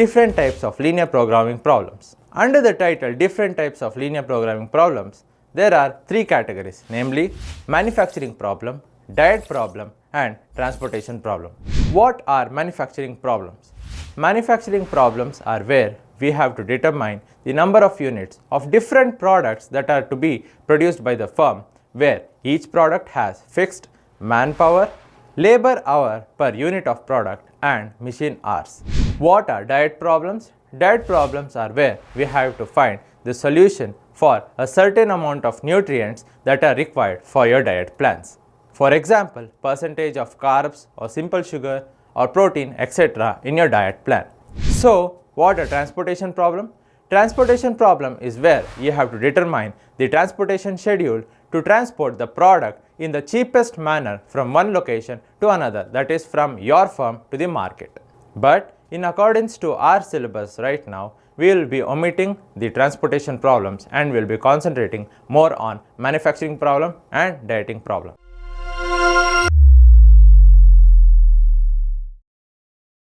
different types of linear programming problems. Under the title different types of linear programming problems, there are three categories, namely manufacturing problem, diet problem and transportation problem. What are manufacturing problems? Manufacturing problems are where we have to determine the number of units of different products that are to be produced by the firm, where each product has fixed manpower, labor hour per unit of product and machine hours. What are diet problems? Diet problems are where we have to find the solution for a certain amount of nutrients that are required for your diet plans. For example, percentage of carbs or simple sugar or protein etc. in your diet plan. So, what a transportation problem? Transportation problem is where you have to determine the transportation schedule to transport the product in the cheapest manner from one location to another, that is from your firm to the market. But in accordance to our syllabus right now, we will be omitting the transportation problems and will be concentrating more on manufacturing problem and dieting problem.